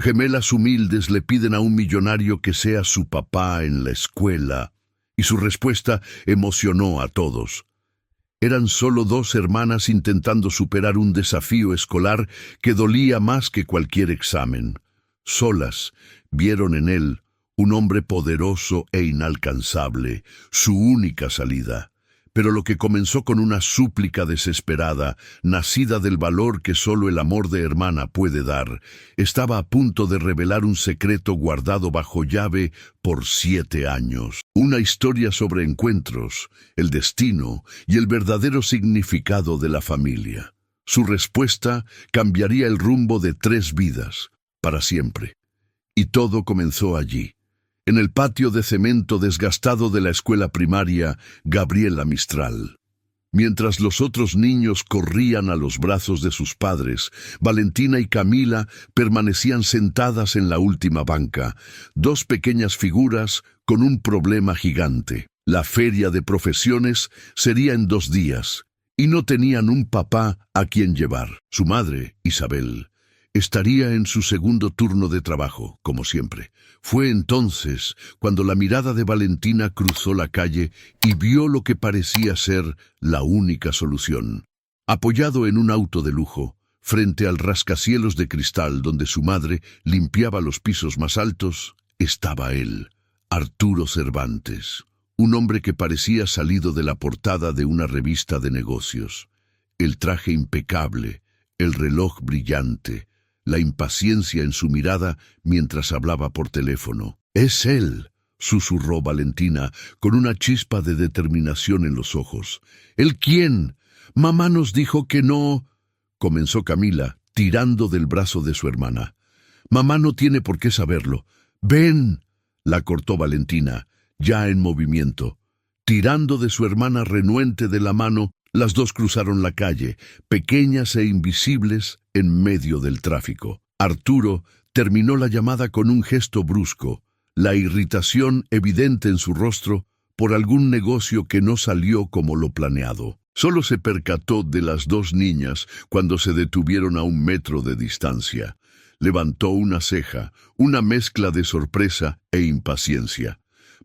Gemelas humildes le piden a un millonario que sea su papá en la escuela, y su respuesta emocionó a todos. Eran solo dos hermanas intentando superar un desafío escolar que dolía más que cualquier examen. Solas, vieron en él un hombre poderoso e inalcanzable, su única salida. Pero lo que comenzó con una súplica desesperada, nacida del valor que solo el amor de hermana puede dar, estaba a punto de revelar un secreto guardado bajo llave por 7 años. Una historia sobre encuentros, el destino y el verdadero significado de la familia. Su respuesta cambiaría el rumbo de 3 vidas, para siempre. Y todo comenzó allí, en el patio de cemento desgastado de la escuela primaria Gabriela Mistral. Mientras los otros niños corrían a los brazos de sus padres, Valentina y Camila permanecían sentadas en la última banca, 2 pequeñas figuras con un problema gigante. La feria de profesiones sería en 2 días, y no tenían un papá a quien llevar. Su madre, Isabel, estaría en su segundo turno de trabajo, como siempre. Fue entonces cuando la mirada de Valentina cruzó la calle y vio lo que parecía ser la única solución. Apoyado en un auto de lujo, frente al rascacielos de cristal donde su madre limpiaba los pisos más altos, estaba él, Arturo Cervantes, un hombre que parecía salido de la portada de una revista de negocios. El traje impecable, el reloj brillante, la impaciencia en su mirada mientras hablaba por teléfono. «Es él», susurró Valentina, con una chispa de determinación en los ojos. «¿El quién? Mamá nos dijo que no», comenzó Camila, tirando del brazo de su hermana. «Mamá no tiene por qué saberlo. Ven», la cortó Valentina, ya en movimiento. Tirando de su hermana renuente de la mano, las 2 cruzaron la calle, pequeñas e invisibles, en medio del tráfico. Arturo terminó la llamada con un gesto brusco, la irritación evidente en su rostro por algún negocio que no salió como lo planeado. Solo se percató de las 2 niñas cuando se detuvieron a 1 metro de distancia. Levantó una ceja, una mezcla de sorpresa e impaciencia.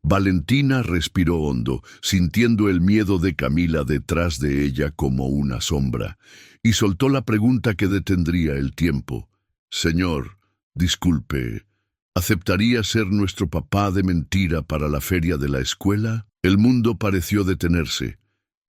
Valentina respiró hondo, sintiendo el miedo de Camila detrás de ella como una sombra, y soltó la pregunta que detendría el tiempo. «Señor, disculpe, ¿aceptaría ser nuestro papá de mentira para la feria de la escuela?» El mundo pareció detenerse.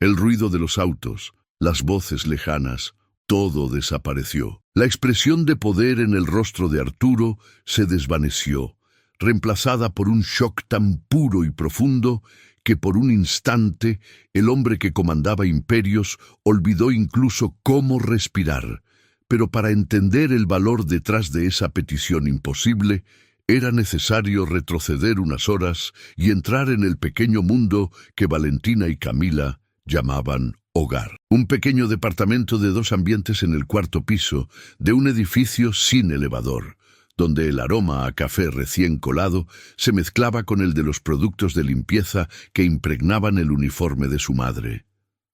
El ruido de los autos, las voces lejanas, todo desapareció. La expresión de poder en el rostro de Arturo se desvaneció, reemplazada por un shock tan puro y profundo que por un instante el hombre que comandaba imperios olvidó incluso cómo respirar. Pero para entender el valor detrás de esa petición imposible, era necesario retroceder unas horas y entrar en el pequeño mundo que Valentina y Camila llamaban hogar. Un pequeño departamento de 2 ambientes en el 4º piso de un edificio sin elevador, donde el aroma a café recién colado se mezclaba con el de los productos de limpieza que impregnaban el uniforme de su madre.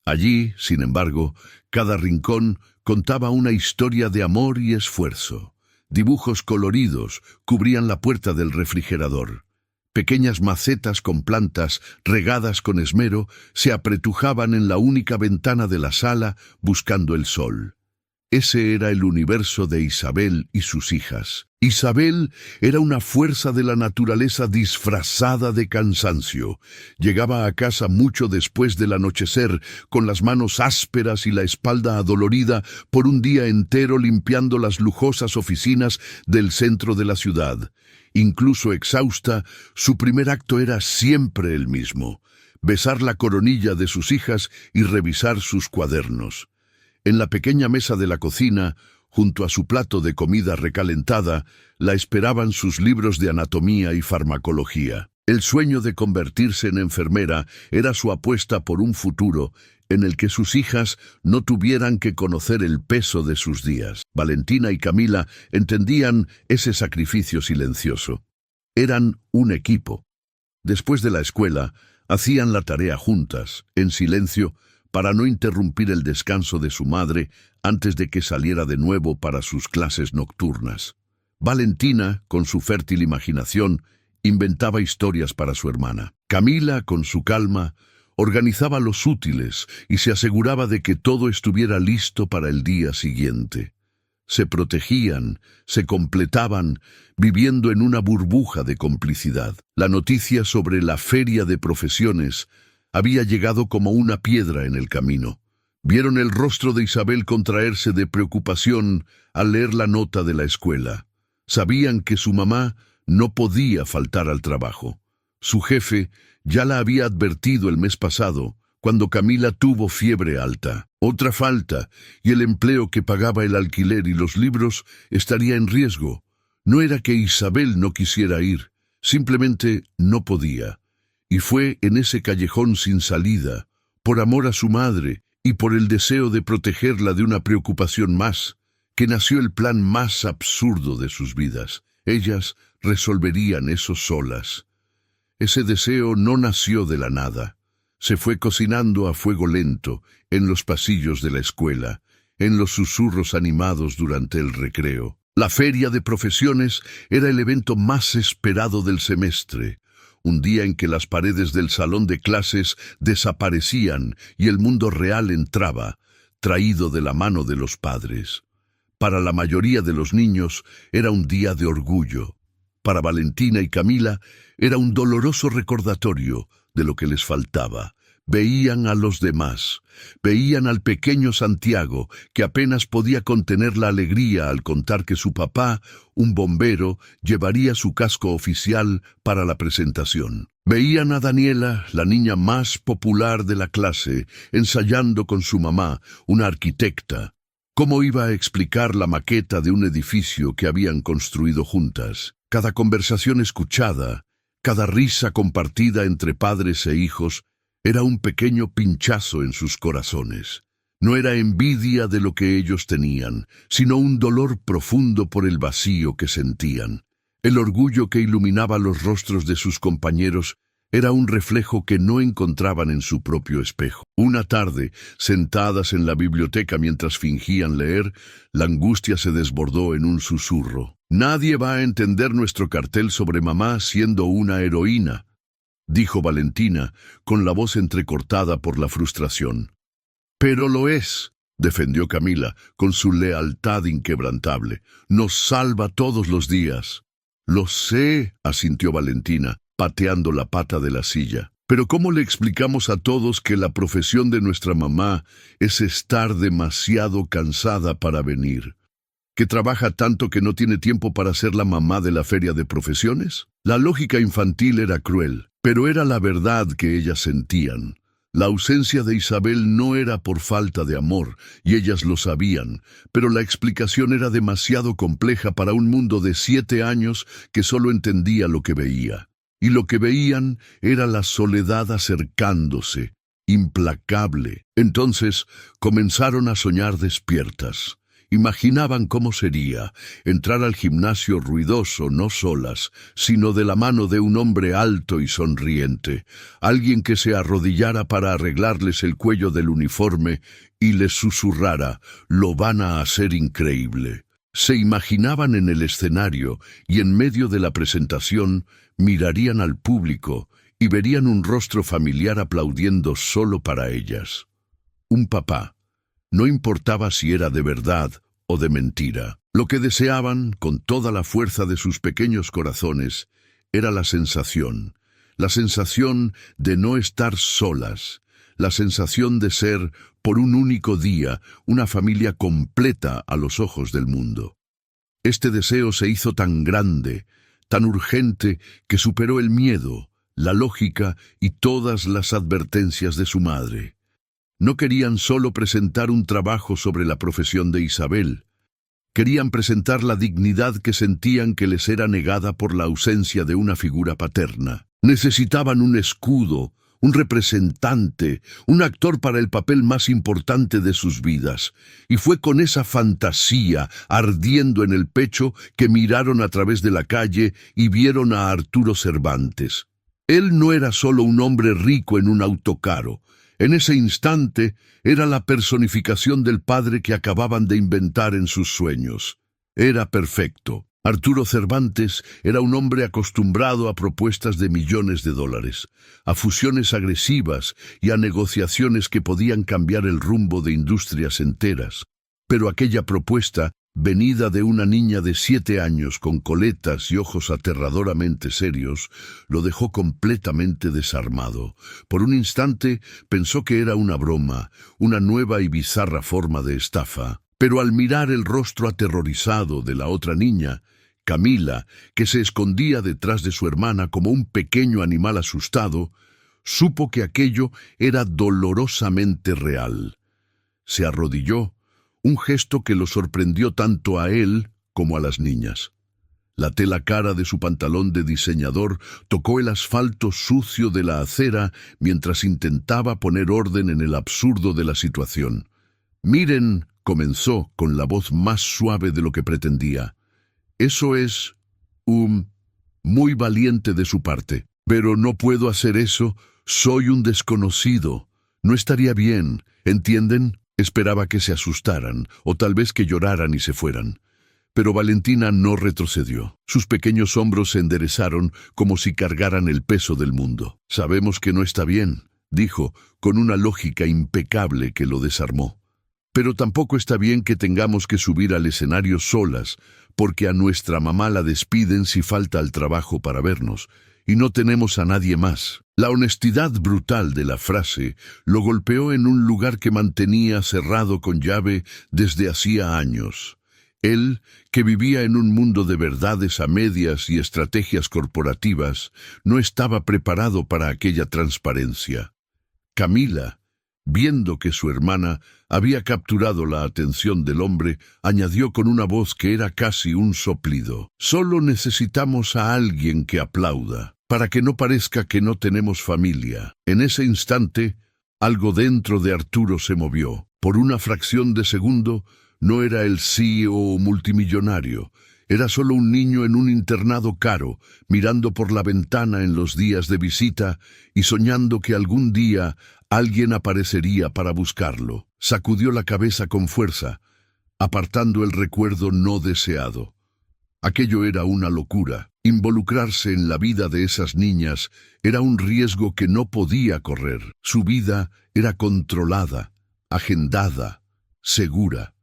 Allí, sin embargo, cada rincón contaba una historia de amor y esfuerzo. Dibujos coloridos cubrían la puerta del refrigerador. Pequeñas macetas con plantas regadas con esmero se apretujaban en la única ventana de la sala buscando el sol. Ese era el universo de Isabel y sus hijas. Isabel era una fuerza de la naturaleza disfrazada de cansancio. Llegaba a casa mucho después del anochecer, con las manos ásperas y la espalda adolorida por un día entero limpiando las lujosas oficinas del centro de la ciudad. Incluso exhausta, su primer acto era siempre el mismo: besar la coronilla de sus hijas y revisar sus cuadernos. En la pequeña mesa de la cocina, junto a su plato de comida recalentada, la esperaban sus libros de anatomía y farmacología. El sueño de convertirse en enfermera era su apuesta por un futuro en el que sus hijas no tuvieran que conocer el peso de sus días. Valentina y Camila entendían ese sacrificio silencioso. Eran un equipo. Después de la escuela, hacían la tarea juntas, en silencio, para no interrumpir el descanso de su madre antes de que saliera de nuevo para sus clases nocturnas. Valentina, con su fértil imaginación, inventaba historias para su hermana. Camila, con su calma, organizaba los útiles y se aseguraba de que todo estuviera listo para el día siguiente. Se protegían, se completaban, viviendo en una burbuja de complicidad. La noticia sobre la feria de profesiones había llegado como una piedra en el camino. Vieron el rostro de Isabel contraerse de preocupación al leer la nota de la escuela. Sabían que su mamá no podía faltar al trabajo. Su jefe ya la había advertido el mes pasado, cuando Camila tuvo fiebre alta. Otra falta, y el empleo que pagaba el alquiler y los libros estaría en riesgo. No era que Isabel no quisiera ir, simplemente no podía. Y fue en ese callejón sin salida, por amor a su madre y por el deseo de protegerla de una preocupación más, que nació el plan más absurdo de sus vidas. Ellas resolverían eso solas. Ese deseo no nació de la nada. Se fue cocinando a fuego lento en los pasillos de la escuela, en los susurros animados durante el recreo. La feria de profesiones era el evento más esperado del semestre, un día en que las paredes del salón de clases desaparecían y el mundo real entraba, traído de la mano de los padres. Para la mayoría de los niños era un día de orgullo. Para Valentina y Camila era un doloroso recordatorio de lo que les faltaba. Veían a los demás, veían al pequeño Santiago, que apenas podía contener la alegría al contar que su papá, un bombero, llevaría su casco oficial para la presentación. Veían a Daniela, la niña más popular de la clase, ensayando con su mamá, una arquitecta. ¿Cómo iba a explicar la maqueta de un edificio que habían construido juntas? Cada conversación escuchada, cada risa compartida entre padres e hijos, era un pequeño pinchazo en sus corazones. No era envidia de lo que ellos tenían, sino un dolor profundo por el vacío que sentían. El orgullo que iluminaba los rostros de sus compañeros era un reflejo que no encontraban en su propio espejo. Una tarde, sentadas en la biblioteca mientras fingían leer, la angustia se desbordó en un susurro. «Nadie va a entender nuestro cartel sobre mamá siendo una heroína», dijo Valentina, con la voz entrecortada por la frustración. «Pero lo es», defendió Camila, con su lealtad inquebrantable. «Nos salva todos los días». «Lo sé», asintió Valentina, pateando la pata de la silla. «Pero ¿cómo le explicamos a todos que la profesión de nuestra mamá es estar demasiado cansada para venir? ¿Que trabaja tanto que no tiene tiempo para ser la mamá de la feria de profesiones?» La lógica infantil era cruel, pero era la verdad que ellas sentían. La ausencia de Isabel no era por falta de amor, y ellas lo sabían, pero la explicación era demasiado compleja para un mundo de 7 años que solo entendía lo que veía. Y lo que veían era la soledad acercándose, implacable. Entonces comenzaron a soñar despiertas. Imaginaban cómo sería entrar al gimnasio ruidoso, no solas, sino de la mano de un hombre alto y sonriente, alguien que se arrodillara para arreglarles el cuello del uniforme y les susurrara: «Lo van a hacer increíble». Se imaginaban en el escenario y en medio de la presentación mirarían al público y verían un rostro familiar aplaudiendo solo para ellas. Un papá. No importaba si era de verdad o de mentira. Lo que deseaban, con toda la fuerza de sus pequeños corazones, era la sensación de no estar solas, la sensación de ser, por un único día, una familia completa a los ojos del mundo. Este deseo se hizo tan grande, tan urgente, que superó el miedo, la lógica y todas las advertencias de su madre. No querían solo presentar un trabajo sobre la profesión de Isabel. Querían presentar la dignidad que sentían que les era negada por la ausencia de una figura paterna. Necesitaban un escudo, un representante, un actor para el papel más importante de sus vidas. Y fue con esa fantasía ardiendo en el pecho que miraron a través de la calle y vieron a Arturo Cervantes. Él no era solo un hombre rico en un auto caro. En ese instante era la personificación del padre que acababan de inventar en sus sueños. Era perfecto, Arturo Cervantes era un hombre acostumbrado a propuestas de millones de dólares, a fusiones agresivas y a negociaciones que podían cambiar el rumbo de industrias enteras. Pero aquella propuesta, venida de una niña de 7 años con coletas y ojos aterradoramente serios, lo dejó completamente desarmado. Por un instante pensó que era una broma, una nueva y bizarra forma de estafa. Pero al mirar el rostro aterrorizado de la otra niña, Camila, que se escondía detrás de su hermana como un pequeño animal asustado, supo que aquello era dolorosamente real. Se arrodilló, un gesto que lo sorprendió tanto a él como a las niñas. La tela cara de su pantalón de diseñador tocó el asfalto sucio de la acera mientras intentaba poner orden en el absurdo de la situación. «Miren», comenzó con la voz más suave de lo que pretendía. «Eso es muy valiente de su parte. Pero no puedo hacer eso. Soy un desconocido. No estaría bien, ¿entienden?» Esperaba que se asustaran, o tal vez que lloraran y se fueran. Pero Valentina no retrocedió. Sus pequeños hombros se enderezaron como si cargaran el peso del mundo. «Sabemos que no está bien», dijo, con una lógica impecable que lo desarmó. «Pero tampoco está bien que tengamos que subir al escenario solas, porque a nuestra mamá la despiden si falta al trabajo para vernos, y no tenemos a nadie más». La honestidad brutal de la frase lo golpeó en un lugar que mantenía cerrado con llave desde hacía años. Él, que vivía en un mundo de verdades a medias y estrategias corporativas, no estaba preparado para aquella transparencia. Camila, viendo que su hermana había capturado la atención del hombre, añadió con una voz que era casi un soplido: «Solo necesitamos a alguien que aplauda, para que no parezca que no tenemos familia». En ese instante, algo dentro de Arturo se movió. Por una fracción de segundo, no era el CEO multimillonario. Era solo un niño en un internado caro, mirando por la ventana en los días de visita y soñando que algún día alguien aparecería para buscarlo. Sacudió la cabeza con fuerza, apartando el recuerdo no deseado. Aquello era una locura. Involucrarse en la vida de esas niñas era un riesgo que no podía correr. Su vida era controlada, agendada, segura.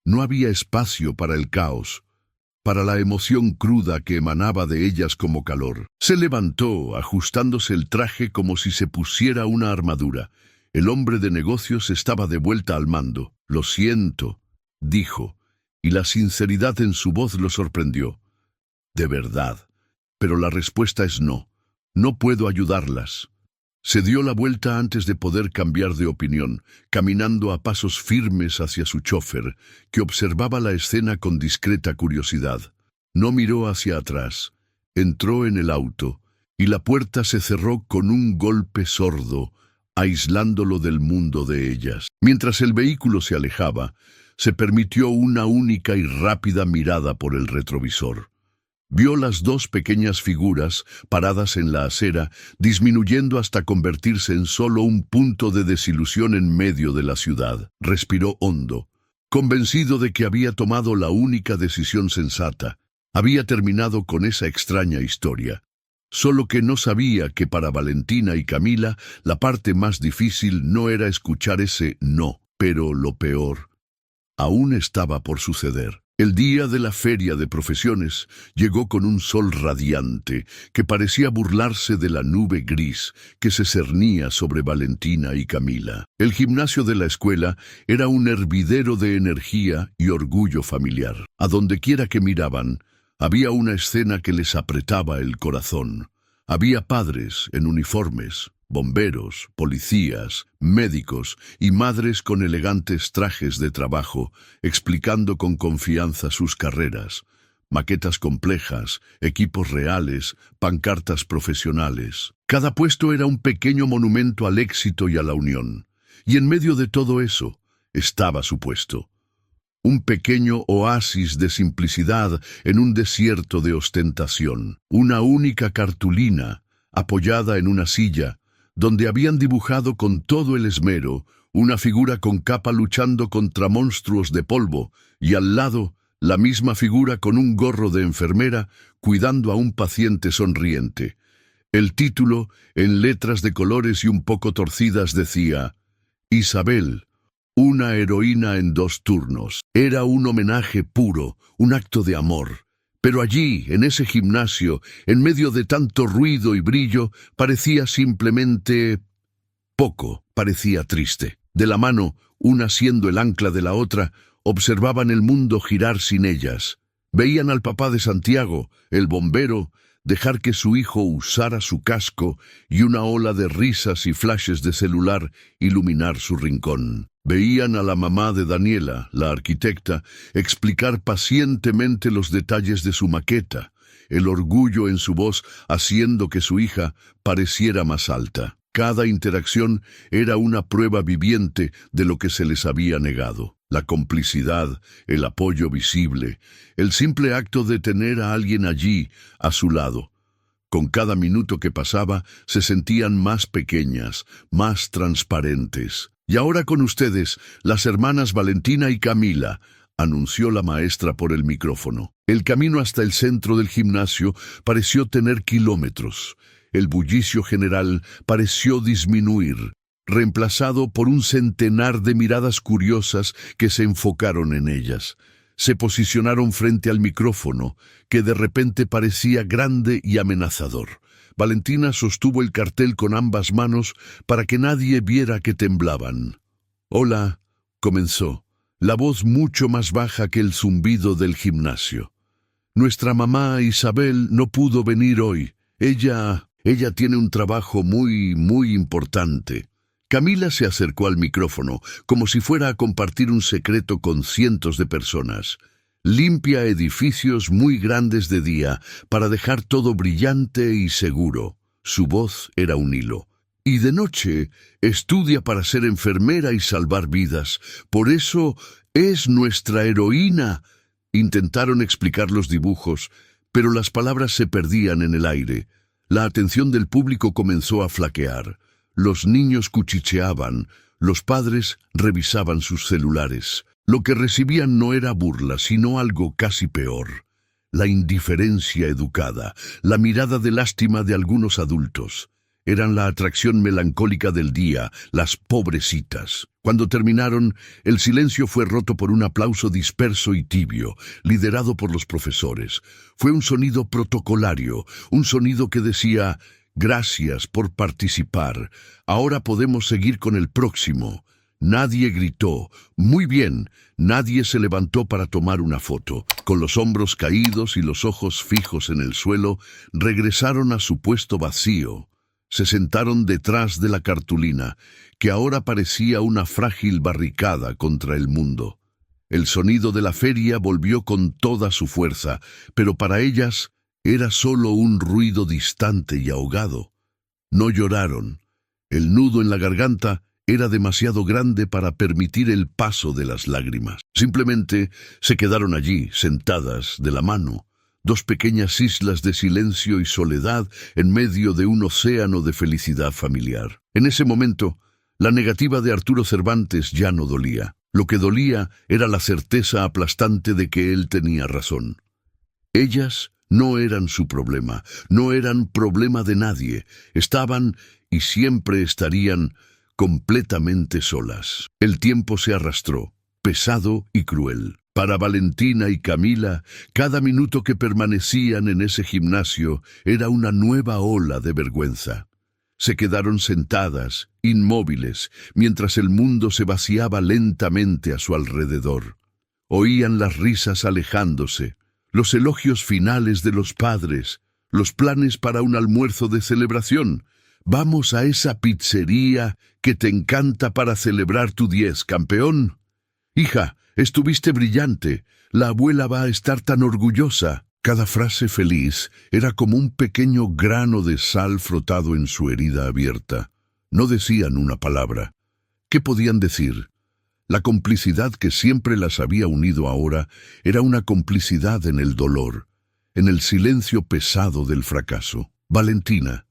No había espacio para el caos, para la emoción cruda que emanaba de ellas como calor. Se levantó, ajustándose el traje como si se pusiera una armadura. El hombre de negocios estaba de vuelta al mando. «Lo siento», dijo, y la sinceridad en su voz lo sorprendió. «De verdad. Pero la respuesta es no. No puedo ayudarlas». Se dio la vuelta antes de poder cambiar de opinión, caminando a pasos firmes hacia su chofer, que observaba la escena con discreta curiosidad. No miró hacia atrás. Entró en el auto, y la puerta se cerró con un golpe sordo, aislándolo del mundo de ellas. Mientras el vehículo se alejaba, se permitió una única y rápida mirada por el retrovisor. Vio las dos pequeñas figuras paradas en la acera, disminuyendo hasta convertirse en solo un punto de desilusión en medio de la ciudad. Respiró hondo, convencido de que había tomado la única decisión sensata. Había terminado con esa extraña historia. Solo que no sabía que para Valentina y Camila la parte más difícil no era escuchar ese no, pero lo peor aún estaba por suceder. El día de la feria de profesiones llegó con un sol radiante que parecía burlarse de la nube gris que se cernía sobre Valentina y Camila. El gimnasio de la escuela era un hervidero de energía y orgullo familiar. A donde quiera que miraban, había una escena que les apretaba el corazón. Había padres en uniformes, bomberos, policías, médicos y madres con elegantes trajes de trabajo, explicando con confianza sus carreras. Maquetas complejas, equipos reales, pancartas profesionales. Cada puesto era un pequeño monumento al éxito y a la unión. Y en medio de todo eso estaba su puesto. Un pequeño oasis de simplicidad en un desierto de ostentación. Una única cartulina, apoyada en una silla, donde habían dibujado con todo el esmero una figura con capa luchando contra monstruos de polvo, y al lado La misma figura con un gorro de enfermera cuidando a un paciente sonriente. El título, en letras de colores y un poco torcidas, decía: Isabel, una heroína en 2 turnos. Era un homenaje puro, un acto de amor. Pero allí, en ese gimnasio, en medio de tanto ruido y brillo, parecía simplemente poco, parecía triste. De la mano, una siendo el ancla de la otra, observaban el mundo girar sin ellas. Veían al papá de Santiago, el bombero, dejar que su hijo usara su casco y una ola de risas y flashes de celular iluminar su rincón. Veían a la mamá de Daniela, la arquitecta, explicar pacientemente los detalles de su maqueta, el orgullo en su voz haciendo que su hija pareciera más alta. Cada interacción era una prueba viviente de lo que se les había negado. La complicidad, el apoyo visible, el simple acto de tener a alguien allí, a su lado. Con cada minuto que pasaba, se sentían más pequeñas, más transparentes. Y ahora con ustedes, las hermanas Valentina y Camila, anunció la maestra por el micrófono. El camino hasta el centro del gimnasio pareció tener kilómetros. El bullicio general pareció disminuir, reemplazado por un centenar de miradas curiosas que se enfocaron en ellas. Se posicionaron frente al micrófono, que de repente parecía grande y amenazador. Valentina sostuvo el cartel con ambas manos para que nadie viera que temblaban. «Hola», comenzó, la voz mucho más baja que el zumbido del gimnasio. «Nuestra mamá Isabel no pudo venir hoy. Ella tiene un trabajo muy importante». Camila se acercó al micrófono, como si fuera a compartir un secreto con cientos de personas. Limpia edificios muy grandes de día para dejar todo brillante y seguro. Su voz era un hilo. Y de noche estudia para ser enfermera y salvar vidas. Por eso es nuestra heroína. Intentaron explicar los dibujos, pero las palabras se perdían en el aire. La atención del público comenzó a flaquear. Los niños cuchicheaban, los padres revisaban sus celulares. Lo que recibían no era burla, sino algo casi peor. La indiferencia educada, la mirada de lástima de algunos adultos. Eran la atracción melancólica del día, las pobrecitas. Cuando terminaron, el silencio fue roto por un aplauso disperso y tibio, liderado por los profesores. Fue un sonido protocolario, un sonido que decía: «Gracias por participar. Ahora podemos seguir con el próximo». Nadie gritó «Muy bien». Nadie se levantó para tomar una foto. Con los hombros caídos y los ojos fijos en el suelo, regresaron a su puesto vacío. Se sentaron detrás de la cartulina, que ahora parecía una frágil barricada contra el mundo. El sonido de la feria volvió con toda su fuerza, pero para ellas era solo un ruido distante y ahogado. No lloraron. El nudo en la garganta era demasiado grande para permitir el paso de las lágrimas. Simplemente se quedaron allí, sentadas, de la mano, 2 pequeñas islas de silencio y soledad en medio de un océano de felicidad familiar. En ese momento, la negativa de Arturo Cervantes ya no dolía. Lo que dolía era la certeza aplastante de que él tenía razón. Ellas no eran su problema, no eran problema de nadie. Estaban, y siempre estarían, completamente solas. El tiempo se arrastró, pesado y cruel. Para Valentina y Camila, cada minuto que permanecían en ese gimnasio era una nueva ola de vergüenza. Se quedaron sentadas, inmóviles, mientras el mundo se vaciaba lentamente a su alrededor. Oían las risas alejándose, los elogios finales de los padres, los planes para un almuerzo de celebración. «Vamos a esa pizzería que te encanta para celebrar tu 10, campeón. Hija, estuviste brillante. La abuela va a estar tan orgullosa». Cada frase feliz era como un pequeño grano de sal frotado en su herida abierta. No decían una palabra. ¿Qué podían decir? La complicidad que siempre las había unido ahora era una complicidad en el dolor, en el silencio pesado del fracaso. Valentina,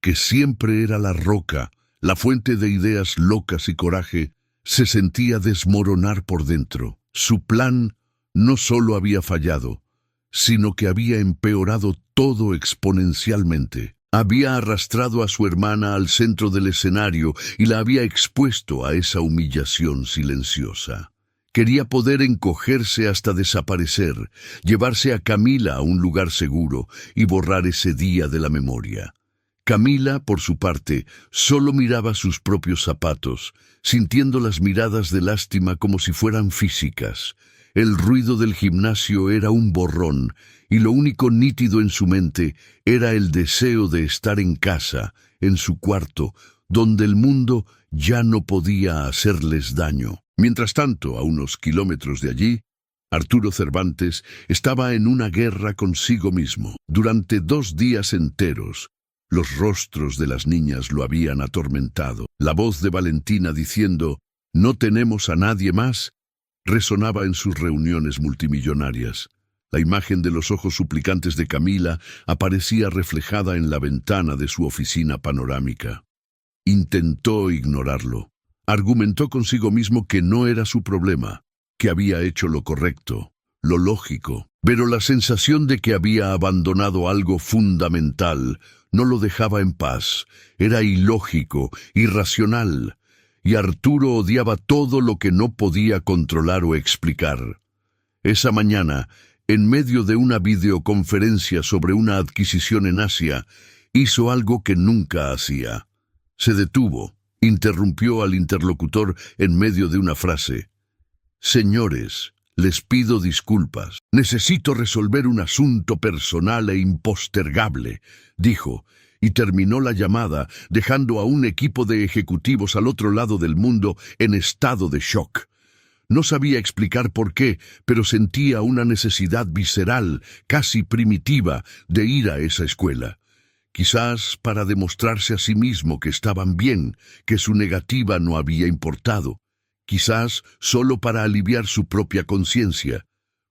que siempre era la roca, la fuente de ideas locas y coraje, se sentía desmoronar por dentro. Su plan no solo había fallado, sino que había empeorado todo exponencialmente. Había arrastrado a su hermana al centro del escenario y la había expuesto a esa humillación silenciosa. Quería poder encogerse hasta desaparecer, llevarse a Camila a un lugar seguro y borrar ese día de la memoria. Camila, por su parte, solo miraba sus propios zapatos, sintiendo las miradas de lástima como si fueran físicas. El ruido del gimnasio era un borrón, y lo único nítido en su mente era el deseo de estar en casa, en su cuarto, donde el mundo ya no podía hacerles daño. Mientras tanto, a unos kilómetros de allí, Arturo Cervantes estaba en una guerra consigo mismo. Durante 2 días enteros, los rostros de las niñas lo habían atormentado. La voz de Valentina diciendo, «No tenemos a nadie más», resonaba en sus reuniones multimillonarias. La imagen de los ojos suplicantes de Camila aparecía reflejada en la ventana de su oficina panorámica. Intentó ignorarlo. Argumentó consigo mismo que no era su problema, que había hecho lo correcto, lo lógico, pero la sensación de que había abandonado algo fundamental no lo dejaba en paz. Era ilógico, irracional, y Arturo odiaba todo lo que no podía controlar o explicar. Esa mañana, en medio de una videoconferencia sobre una adquisición en Asia, hizo algo que nunca hacía. Se detuvo, interrumpió al interlocutor en medio de una frase. «Señores, les pido disculpas. Necesito resolver un asunto personal e impostergable», dijo, y terminó la llamada, dejando a un equipo de ejecutivos al otro lado del mundo en estado de shock. No sabía explicar por qué, pero sentía una necesidad visceral, casi primitiva, de ir a esa escuela. Quizás para demostrarse a sí mismo que estaban bien, que su negativa no había importado. Quizás solo para aliviar su propia conciencia.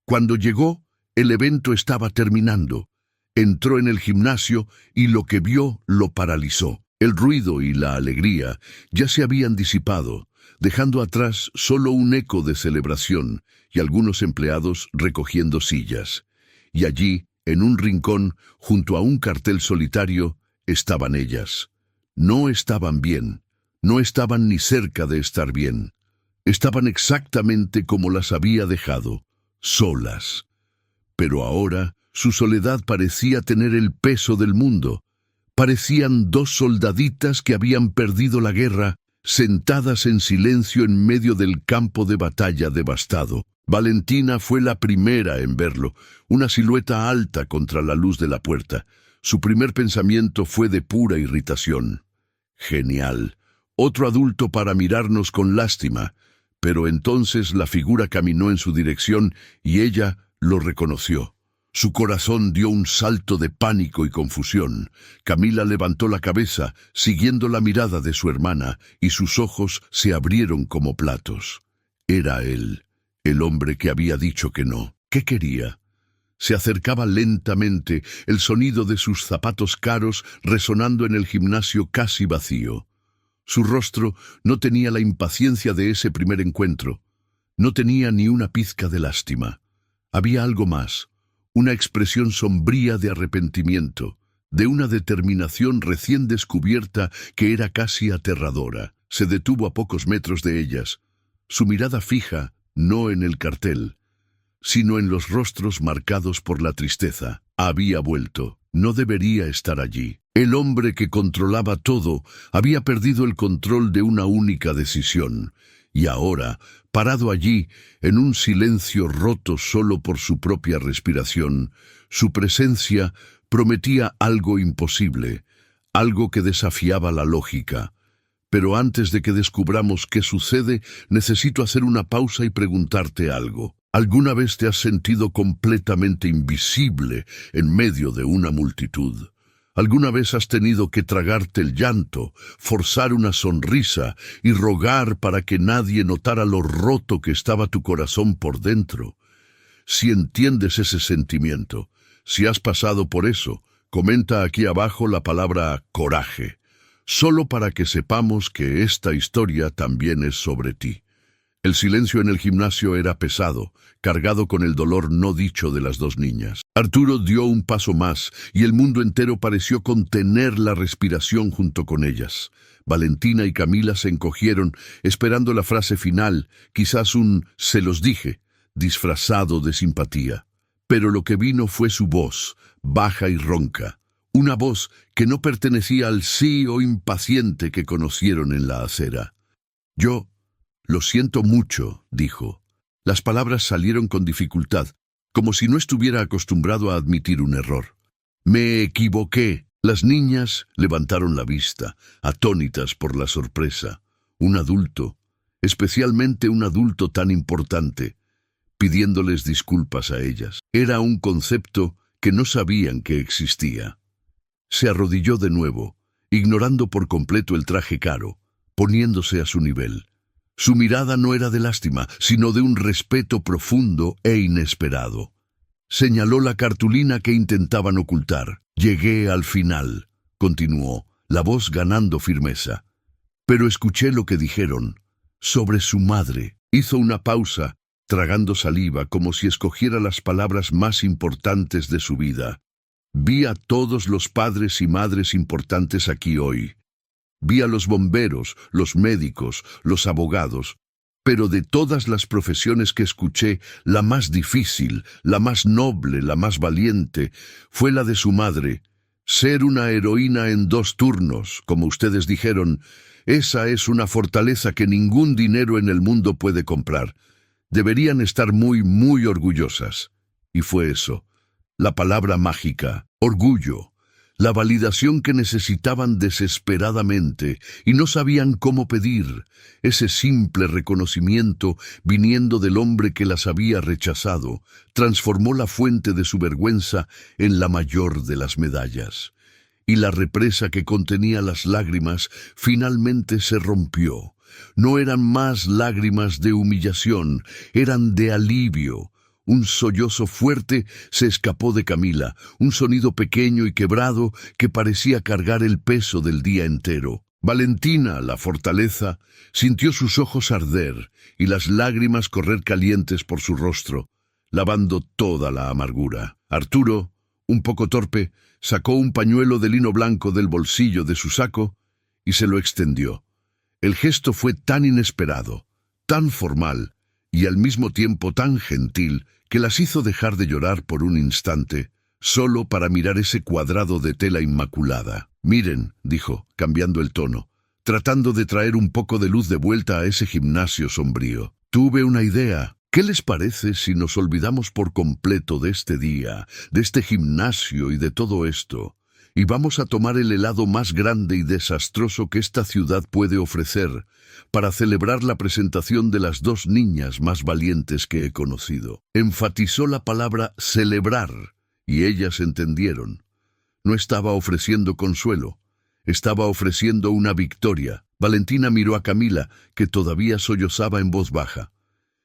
Cuando llegó, el evento estaba terminando. Entró en el gimnasio y lo que vio lo paralizó. El ruido y la alegría ya se habían disipado, dejando atrás solo un eco de celebración y algunos empleados recogiendo sillas. Y allí, en un rincón, junto a un cartel solitario, estaban ellas. No estaban bien, no estaban ni cerca de estar bien. Estaban exactamente como las había dejado, solas. Pero ahora su soledad parecía tener el peso del mundo. Parecían 2 soldaditas que habían perdido la guerra, sentadas en silencio en medio del campo de batalla devastado. Valentina fue la primera en verlo, una silueta alta contra la luz de la puerta. Su primer pensamiento fue de pura irritación. Genial. Otro adulto para mirarnos con lástima. Pero entonces la figura caminó en su dirección y ella lo reconoció. Su corazón dio un salto de pánico y confusión. Camila levantó la cabeza, siguiendo la mirada de su hermana, y sus ojos se abrieron como platos. Era él, el hombre que había dicho que no. ¿Qué quería? Se acercaba lentamente, el sonido de sus zapatos caros resonando en el gimnasio casi vacío. Su rostro no tenía la impaciencia de ese primer encuentro. No tenía ni una pizca de lástima. Había algo más, una expresión sombría de arrepentimiento, de una determinación recién descubierta que era casi aterradora. Se detuvo a pocos metros de ellas, su mirada fija, no en el cartel, sino en los rostros marcados por la tristeza. Había vuelto. No debería estar allí. El hombre que controlaba todo había perdido el control de una única decisión, y ahora, parado allí, en un silencio roto solo por su propia respiración, su presencia prometía algo imposible, algo que desafiaba la lógica. Pero antes de que descubramos qué sucede, necesito hacer una pausa y preguntarte algo. ¿Alguna vez te has sentido completamente invisible en medio de una multitud? ¿Alguna vez has tenido que tragarte el llanto, forzar una sonrisa y rogar para que nadie notara lo roto que estaba tu corazón por dentro? Si entiendes ese sentimiento, si has pasado por eso, comenta aquí abajo la palabra coraje, solo para que sepamos que esta historia también es sobre ti. El silencio en el gimnasio era pesado, cargado con el dolor no dicho de las dos niñas. Arturo dio un paso más y el mundo entero pareció contener la respiración junto con ellas. Valentina y Camila se encogieron, esperando la frase final, quizás un «se los dije», disfrazado de simpatía. Pero lo que vino fue su voz, baja y ronca. Una voz que no pertenecía al sí o impaciente que conocieron en la acera. «Yo lo siento mucho», dijo. Las palabras salieron con dificultad, como si no estuviera acostumbrado a admitir un error. «Me equivoqué». Las niñas levantaron la vista, atónitas por la sorpresa. Un adulto, especialmente un adulto tan importante, pidiéndoles disculpas a ellas. Era un concepto que no sabían que existía. Se arrodilló de nuevo, ignorando por completo el traje caro, poniéndose a su nivel. Su mirada no era de lástima, sino de un respeto profundo e inesperado. Señaló la cartulina que intentaban ocultar. «Llegué al final», continuó, la voz ganando firmeza. «Pero escuché lo que dijeron sobre su madre». Hizo una pausa, tragando saliva como si escogiera las palabras más importantes de su vida. «Vi a todos los padres y madres importantes aquí hoy. Vi a los bomberos, los médicos, los abogados. Pero de todas las profesiones que escuché, la más difícil, la más noble, la más valiente, fue la de su madre. Ser una heroína en 2 turnos, como ustedes dijeron, esa es una fortaleza que ningún dinero en el mundo puede comprar. Deberían estar muy, muy orgullosas». Y fue eso, la palabra mágica, orgullo. La validación que necesitaban desesperadamente y no sabían cómo pedir, ese simple reconocimiento viniendo del hombre que las había rechazado, transformó la fuente de su vergüenza en la mayor de las medallas. Y la represa que contenía las lágrimas finalmente se rompió. No eran más lágrimas de humillación, eran de alivio. Un sollozo fuerte se escapó de Camila, un sonido pequeño y quebrado que parecía cargar el peso del día entero. Valentina, la fortaleza, sintió sus ojos arder y las lágrimas correr calientes por su rostro, lavando toda la amargura. Arturo, un poco torpe, sacó un pañuelo de lino blanco del bolsillo de su saco y se lo extendió. El gesto fue tan inesperado, tan formal y al mismo tiempo tan gentil que las hizo dejar de llorar por un instante, solo para mirar ese cuadrado de tela inmaculada. «Miren», dijo, cambiando el tono, tratando de traer un poco de luz de vuelta a ese gimnasio sombrío. «Tuve una idea. ¿Qué les parece si nos olvidamos por completo de este día, de este gimnasio y de todo esto, y vamos a tomar el helado más grande y desastroso que esta ciudad puede ofrecer, para celebrar la presentación de las 2 niñas más valientes que he conocido?» Enfatizó la palabra celebrar, y ellas entendieron. No estaba ofreciendo consuelo, estaba ofreciendo una victoria. Valentina miró a Camila, que todavía sollozaba en voz baja.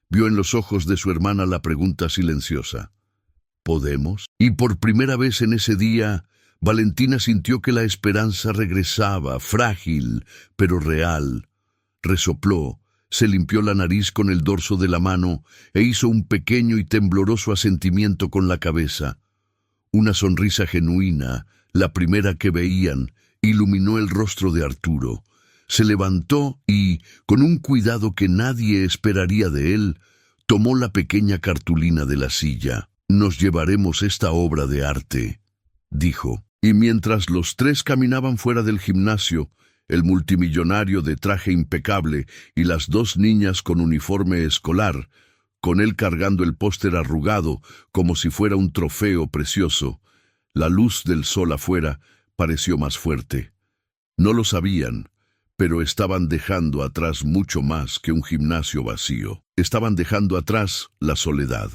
Vio en los ojos de su hermana la pregunta silenciosa. ¿Podemos? Y por primera vez en ese día, Valentina sintió que la esperanza regresaba, frágil, pero real. Resopló, se limpió la nariz con el dorso de la mano e hizo un pequeño y tembloroso asentimiento con la cabeza. Una sonrisa genuina, la primera que veían, iluminó el rostro de Arturo. Se levantó y, con un cuidado que nadie esperaría de él, tomó la pequeña cartulina de la silla. «Nos llevaremos esta obra de arte», dijo. Y mientras los 3 caminaban fuera del gimnasio, el multimillonario de traje impecable y las 2 niñas con uniforme escolar, con él cargando el póster arrugado como si fuera un trofeo precioso, la luz del sol afuera pareció más fuerte. No lo sabían, pero estaban dejando atrás mucho más que un gimnasio vacío. Estaban dejando atrás la soledad.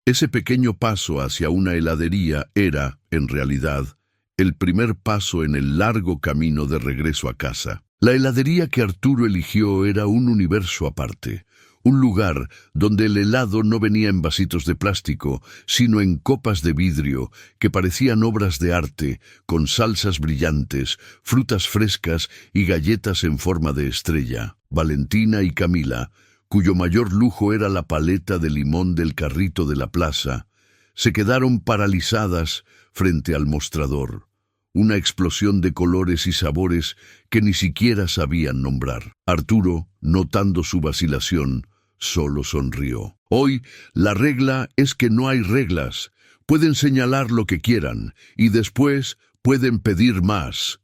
Ese pequeño paso hacia una heladería era, en realidad, el primer paso en el largo camino de regreso a casa. La heladería que Arturo eligió era un universo aparte, un lugar donde el helado no venía en vasitos de plástico, sino en copas de vidrio que parecían obras de arte, con salsas brillantes, frutas frescas y galletas en forma de estrella. Valentina y Camila, cuyo mayor lujo era la paleta de limón del carrito de la plaza, se quedaron paralizadas frente al mostrador, una explosión de colores y sabores que ni siquiera sabían nombrar. Arturo, notando su vacilación, solo sonrió. Hoy, la regla es que no hay reglas. Pueden señalar lo que quieran y después pueden pedir más.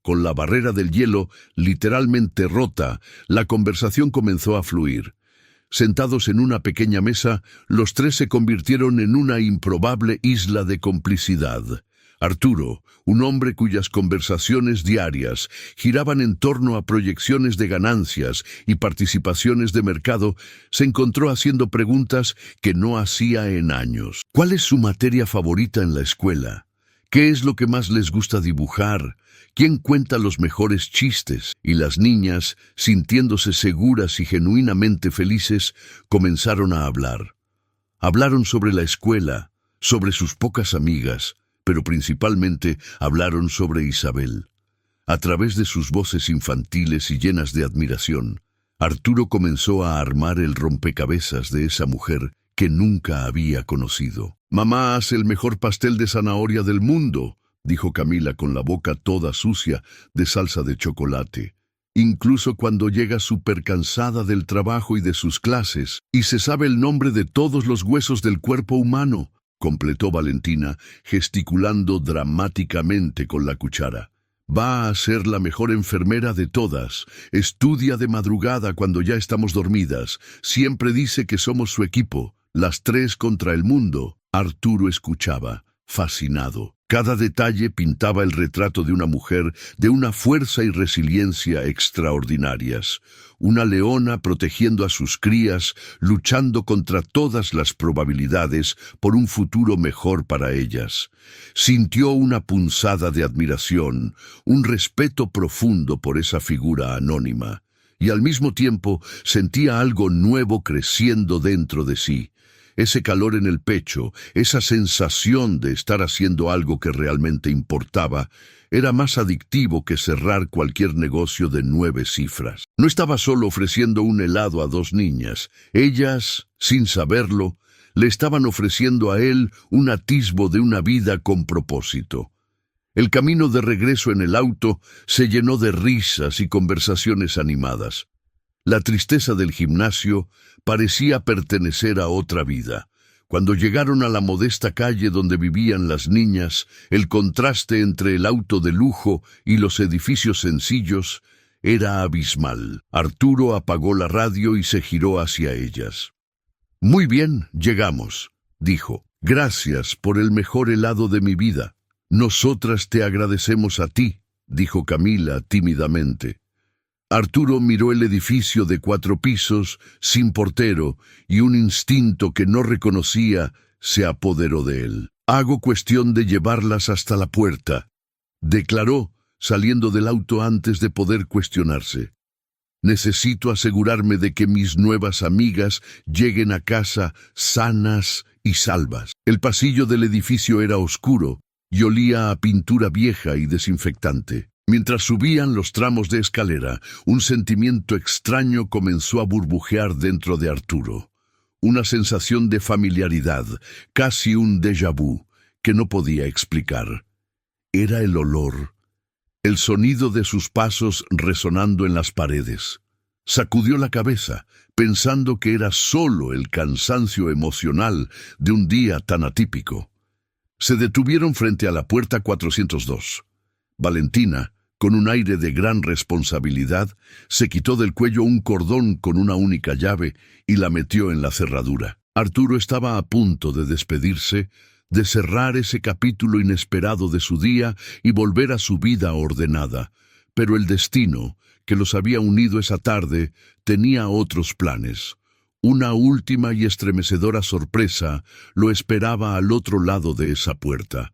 Con la barrera del hielo literalmente rota, la conversación comenzó a fluir. Sentados en una pequeña mesa, los tres se convirtieron en una improbable isla de complicidad. Arturo, un hombre cuyas conversaciones diarias giraban en torno a proyecciones de ganancias y participaciones de mercado, se encontró haciendo preguntas que no hacía en años. ¿Cuál es su materia favorita en la escuela? ¿Qué es lo que más les gusta dibujar? ¿Quién cuenta los mejores chistes? Y las niñas, sintiéndose seguras y genuinamente felices, comenzaron a hablar. Hablaron sobre la escuela, sobre sus pocas amigas, pero principalmente hablaron sobre Isabel. A través de sus voces infantiles y llenas de admiración, Arturo comenzó a armar el rompecabezas de esa mujer que nunca había conocido. «Mamá hace el mejor pastel de zanahoria del mundo», dijo Camila con la boca toda sucia de salsa de chocolate. «Incluso cuando llega súper cansada del trabajo y de sus clases, y se sabe el nombre de todos los huesos del cuerpo humano», completó Valentina, gesticulando dramáticamente con la cuchara. «Va a ser la mejor enfermera de todas. Estudia de madrugada cuando ya estamos dormidas. Siempre dice que somos su equipo, las tres contra el mundo». Arturo escuchaba, fascinado. Cada detalle pintaba el retrato de una mujer de una fuerza y resiliencia extraordinarias. Una leona protegiendo a sus crías, luchando contra todas las probabilidades por un futuro mejor para ellas. Sintió una punzada de admiración, un respeto profundo por esa figura anónima, y al mismo tiempo sentía algo nuevo creciendo dentro de sí. Ese calor en el pecho, esa sensación de estar haciendo algo que realmente importaba, era más adictivo que cerrar cualquier negocio de 9 cifras. No estaba solo ofreciendo un helado a 2 niñas. Ellas, sin saberlo, le estaban ofreciendo a él un atisbo de una vida con propósito. El camino de regreso en el auto se llenó de risas y conversaciones animadas. La tristeza del gimnasio parecía pertenecer a otra vida. Cuando llegaron a la modesta calle donde vivían las niñas, el contraste entre el auto de lujo y los edificios sencillos era abismal. Arturo apagó la radio y se giró hacia ellas. «Muy bien, llegamos», dijo. «Gracias por el mejor helado de mi vida». «Nosotras te agradecemos a ti», dijo Camila tímidamente. Arturo miró el edificio de 4 pisos, sin portero, y un instinto que no reconocía se apoderó de él. «Hago cuestión de llevarlas hasta la puerta», declaró, saliendo del auto antes de poder cuestionarse. «Necesito asegurarme de que mis nuevas amigas lleguen a casa sanas y salvas». El pasillo del edificio era oscuro y olía a pintura vieja y desinfectante. Mientras subían los tramos de escalera, un sentimiento extraño comenzó a burbujear dentro de Arturo. Una sensación de familiaridad, casi un déjà vu, que no podía explicar. Era el olor, el sonido de sus pasos resonando en las paredes. Sacudió la cabeza, pensando que era solo el cansancio emocional de un día tan atípico. Se detuvieron frente a la puerta 402. Valentina, con un aire de gran responsabilidad, se quitó del cuello un cordón con una única llave y la metió en la cerradura. Arturo estaba a punto de despedirse, de cerrar ese capítulo inesperado de su día y volver a su vida ordenada. Pero el destino, que los había unido esa tarde, tenía otros planes. Una última y estremecedora sorpresa lo esperaba al otro lado de esa puerta.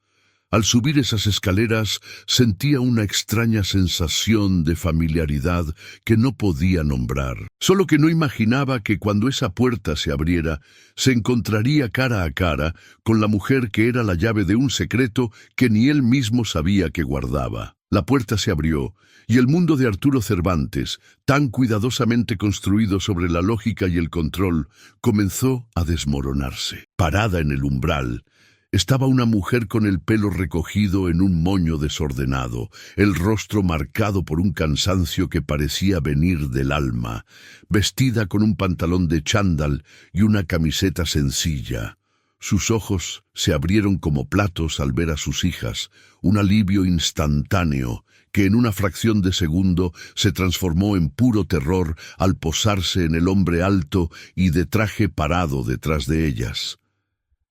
Al subir esas escaleras, sentía una extraña sensación de familiaridad que no podía nombrar. Solo que no imaginaba que cuando esa puerta se abriera, se encontraría cara a cara con la mujer que era la llave de un secreto que ni él mismo sabía que guardaba. La puerta se abrió, y el mundo de Arturo Cervantes, tan cuidadosamente construido sobre la lógica y el control, comenzó a desmoronarse. Parada en el umbral, estaba una mujer con el pelo recogido en un moño desordenado, el rostro marcado por un cansancio que parecía venir del alma, vestida con un pantalón de chándal y una camiseta sencilla. Sus ojos se abrieron como platos al ver a sus hijas, un alivio instantáneo que en una fracción de segundo se transformó en puro terror al posarse en el hombre alto y de traje parado detrás de ellas.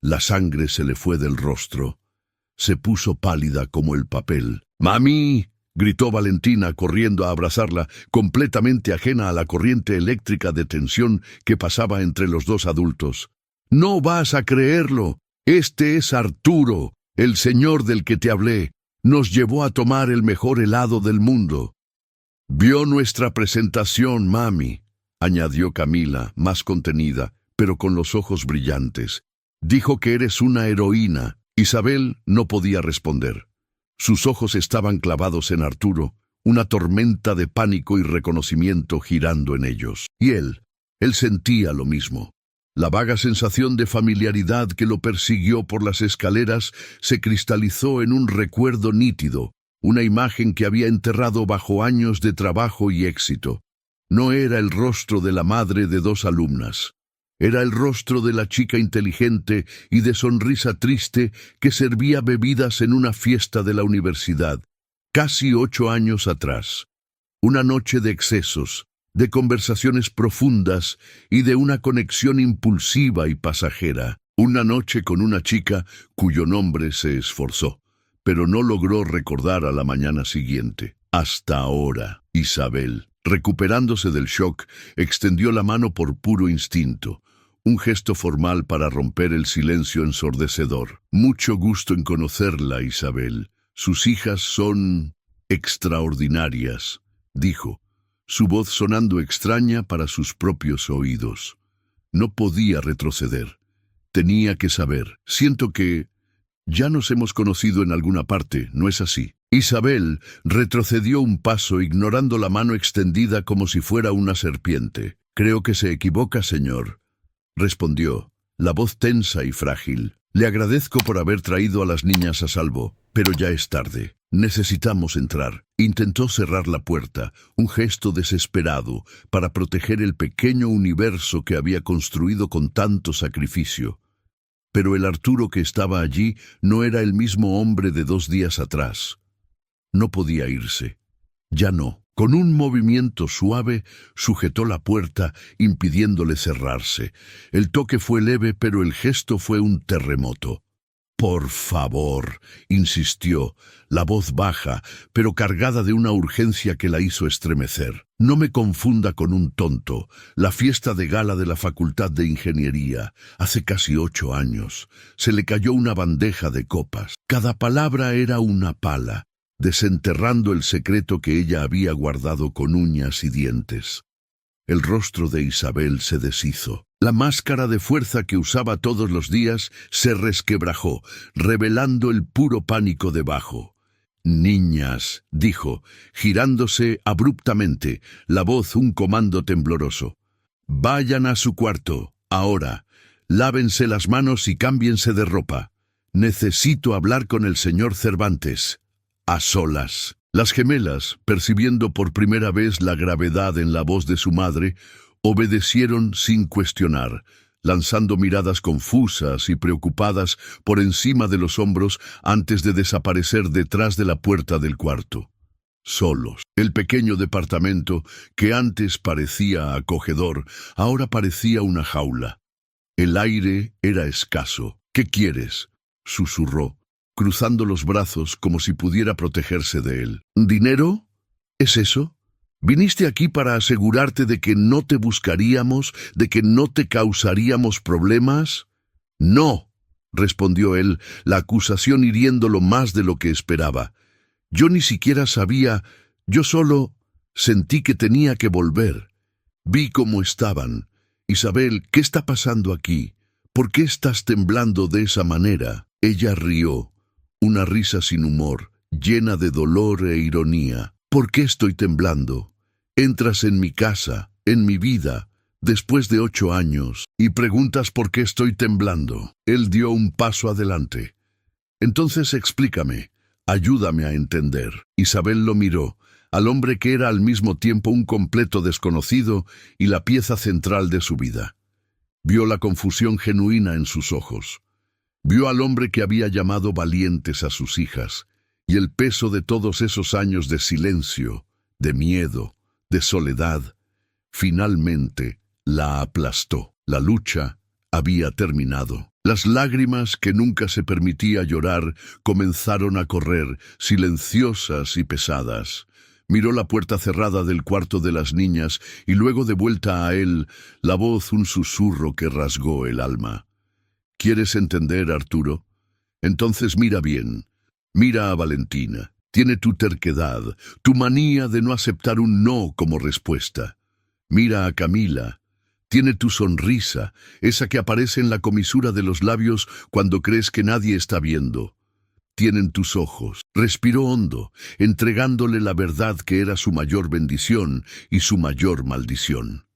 La sangre se le fue del rostro. Se puso pálida como el papel. «¡Mami!», gritó Valentina corriendo a abrazarla, completamente ajena a la corriente eléctrica de tensión que pasaba entre los dos adultos. «No vas a creerlo. Este es Arturo, el señor del que te hablé. Nos llevó a tomar el mejor helado del mundo». «Vio nuestra presentación, mami», añadió Camila, más contenida, pero con los ojos brillantes. «Dijo que eres una heroína». Isabel no podía responder. Sus ojos estaban clavados en Arturo, una tormenta de pánico y reconocimiento girando en ellos. Y él sentía lo mismo. La vaga sensación de familiaridad que lo persiguió por las escaleras se cristalizó en un recuerdo nítido, una imagen que había enterrado bajo años de trabajo y éxito. No era el rostro de la madre de dos alumnas. Era el rostro de la chica inteligente y de sonrisa triste que servía bebidas en una fiesta de la universidad, casi 8 años atrás. Una noche de excesos, de conversaciones profundas y de una conexión impulsiva y pasajera. Una noche con una chica cuyo nombre se esforzó, pero no logró recordar a la mañana siguiente. Hasta ahora, Isabel, recuperándose del shock, extendió la mano por puro instinto. Un gesto formal para romper el silencio ensordecedor. «Mucho gusto en conocerla, Isabel. Sus hijas son extraordinarias», dijo, su voz sonando extraña para sus propios oídos. No podía retroceder. Tenía que saber. «Siento que ya nos hemos conocido en alguna parte, ¿no es así?» Isabel retrocedió un paso, ignorando la mano extendida como si fuera una serpiente. «Creo que se equivoca, señor», respondió, la voz tensa y frágil. «Le agradezco por haber traído a las niñas a salvo, pero ya es tarde. Necesitamos entrar». Intentó cerrar la puerta, un gesto desesperado para proteger el pequeño universo que había construido con tanto sacrificio. Pero el Arturo que estaba allí no era el mismo hombre de 2 días atrás. No podía irse. Ya no. Con un movimiento suave, sujetó la puerta, impidiéndole cerrarse. El toque fue leve, pero el gesto fue un terremoto. «Por favor», insistió, la voz baja, pero cargada de una urgencia que la hizo estremecer. «No me confunda con un tonto. La fiesta de gala de la Facultad de Ingeniería, hace casi 8 años. Se le cayó una bandeja de copas. Cada palabra era una pala, desenterrando el secreto que ella había guardado con uñas y dientes». El rostro de Isabel se deshizo. La máscara de fuerza que usaba todos los días se resquebrajó, revelando el puro pánico debajo. «Niñas», dijo, girándose abruptamente, la voz un comando tembloroso. «Vayan a su cuarto, ahora. Lávense las manos y cámbiense de ropa. Necesito hablar con el señor Cervantes. A solas». Las gemelas, percibiendo por primera vez la gravedad en la voz de su madre, obedecieron sin cuestionar, lanzando miradas confusas y preocupadas por encima de los hombros antes de desaparecer detrás de la puerta del cuarto. Solos. El pequeño departamento, que antes parecía acogedor, ahora parecía una jaula. El aire era escaso. «¿Qué quieres?», susurró, cruzando los brazos como si pudiera protegerse de él. «¿Dinero? ¿Es eso? ¿Viniste aquí para asegurarte de que no te buscaríamos, de que no te causaríamos problemas?» «No», respondió él, la acusación hiriéndolo más de lo que esperaba. «Yo ni siquiera sabía, yo solo sentí que tenía que volver. Vi cómo estaban. Isabel, ¿qué está pasando aquí? ¿Por qué estás temblando de esa manera?» Ella rió, una risa sin humor, llena de dolor e ironía. ¿Por qué estoy temblando? Entras en mi casa, en mi vida, después de 8 años, y preguntas por qué estoy temblando. Él dio un paso adelante. Entonces explícame, ayúdame a entender. Isabel lo miró, al hombre que era al mismo tiempo un completo desconocido y la pieza central de su vida. Vio la confusión genuina en sus ojos. Vio al hombre que había llamado valientes a sus hijas, y el peso de todos esos años de silencio, de miedo, de soledad, finalmente la aplastó. La lucha había terminado. Las lágrimas que nunca se permitía llorar comenzaron a correr, silenciosas y pesadas. Miró la puerta cerrada del cuarto de las niñas y luego de vuelta a él, la voz un susurro que rasgó el alma. ¿Quieres entender, Arturo? Entonces mira bien. Mira a Valentina. Tiene tu terquedad, tu manía de no aceptar un no como respuesta. Mira a Camila. Tiene tu sonrisa, esa que aparece en la comisura de los labios cuando crees que nadie está viendo. Tienen tus ojos. Respiró hondo, entregándole la verdad que era su mayor bendición y su mayor maldición.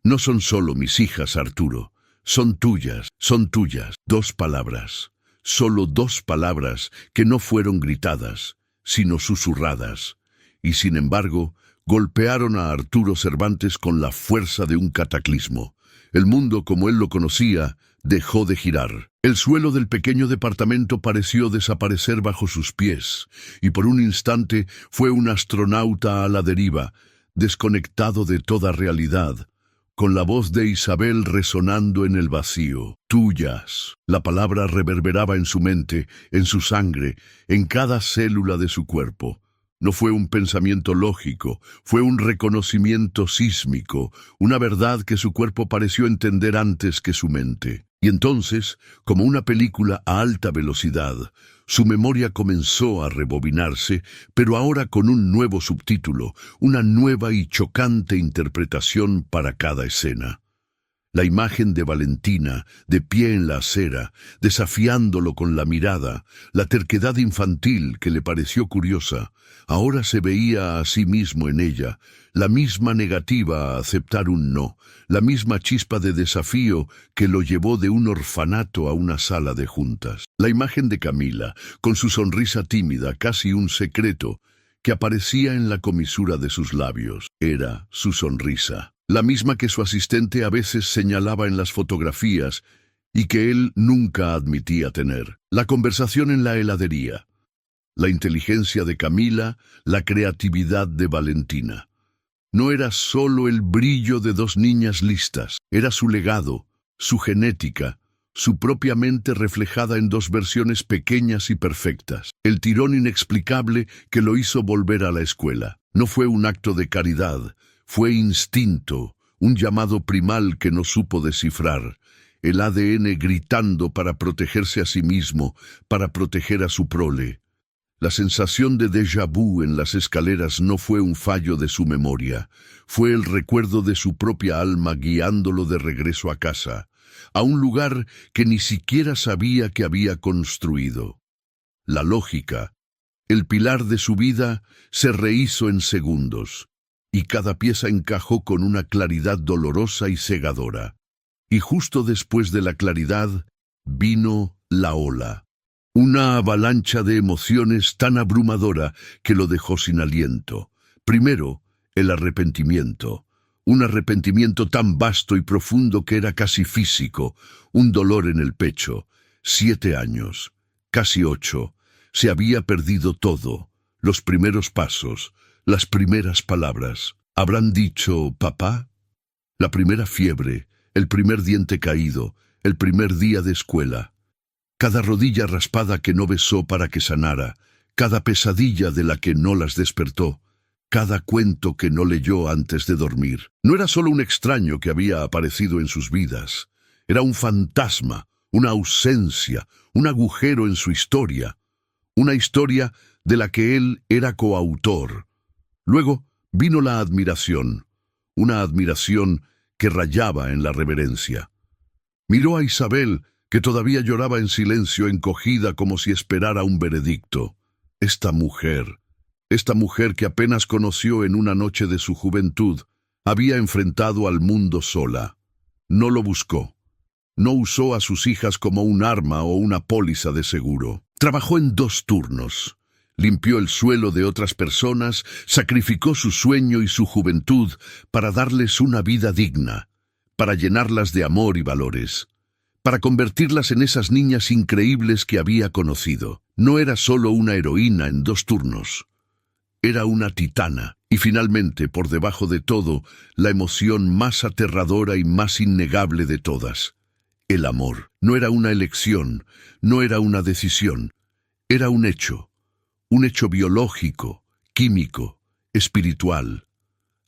No son solo mis hijas, Arturo. Son tuyas. 2 palabras. Solo 2 palabras que no fueron gritadas, sino susurradas. Y sin embargo, golpearon a Arturo Cervantes con la fuerza de un cataclismo. El mundo, como él lo conocía, dejó de girar. El suelo del pequeño departamento pareció desaparecer bajo sus pies, y por un instante fue un astronauta a la deriva, desconectado de toda realidad, con la voz de Isabel resonando en el vacío. Tuyas. La palabra reverberaba en su mente, en su sangre, en cada célula de su cuerpo. No fue un pensamiento lógico, fue un reconocimiento sísmico, una verdad que su cuerpo pareció entender antes que su mente. Y entonces, como una película a alta velocidad, su memoria comenzó a rebobinarse, pero ahora con un nuevo subtítulo, una nueva y chocante interpretación para cada escena. La imagen de Valentina, de pie en la acera, desafiándolo con la mirada, la terquedad infantil que le pareció curiosa, ahora se veía a sí mismo en ella, la misma negativa a aceptar un no, la misma chispa de desafío que lo llevó de un orfanato a una sala de juntas. La imagen de Camila, con su sonrisa tímida, casi un secreto, que aparecía en la comisura de sus labios, era su sonrisa. La misma que su asistente a veces señalaba en las fotografías y que él nunca admitía tener. La conversación en la heladería, la inteligencia de Camila, la creatividad de Valentina. No era solo el brillo de 2 niñas listas, era su legado, su genética, su propia mente reflejada en 2 versiones pequeñas y perfectas. El tirón inexplicable que lo hizo volver a la escuela. No fue un acto de caridad, fue instinto, un llamado primal que no supo descifrar, el ADN gritando para protegerse a sí mismo, para proteger a su prole. La sensación de déjà vu en las escaleras no fue un fallo de su memoria, fue el recuerdo de su propia alma guiándolo de regreso a casa, a un lugar que ni siquiera sabía que había construido. La lógica, el pilar de su vida, se rehizo en segundos, y cada pieza encajó con una claridad dolorosa y cegadora. Y justo después de la claridad, vino la ola. Una avalancha de emociones tan abrumadora que lo dejó sin aliento. Primero, el arrepentimiento. Un arrepentimiento tan vasto y profundo que era casi físico, un dolor en el pecho. 7 años, casi 8. Se había perdido todo. Los primeros pasos, las primeras palabras. ¿Habrán dicho papá? La primera fiebre, el primer diente caído, el primer día de escuela. Cada rodilla raspada que no besó para que sanara, cada pesadilla de la que no las despertó, cada cuento que no leyó antes de dormir. No era solo un extraño que había aparecido en sus vidas, era un fantasma, una ausencia, un agujero en su historia, una historia de la que él era coautor. Luego vino la admiración, una admiración que rayaba en la reverencia. Miró a Isabel, que todavía lloraba en silencio, encogida como si esperara un veredicto. Esta mujer que apenas conoció en una noche de su juventud, había enfrentado al mundo sola. No lo buscó. No usó a sus hijas como un arma o una póliza de seguro. Trabajó en 2 turnos. Limpió el suelo de otras personas, sacrificó su sueño y su juventud para darles una vida digna, para llenarlas de amor y valores, para convertirlas en esas niñas increíbles que había conocido. No era solo una heroína en 2 turnos. Era una titana. Y finalmente, por debajo de todo, la emoción más aterradora y más innegable de todas. El amor. No era una elección, no era una decisión. Era un hecho biológico, químico, espiritual.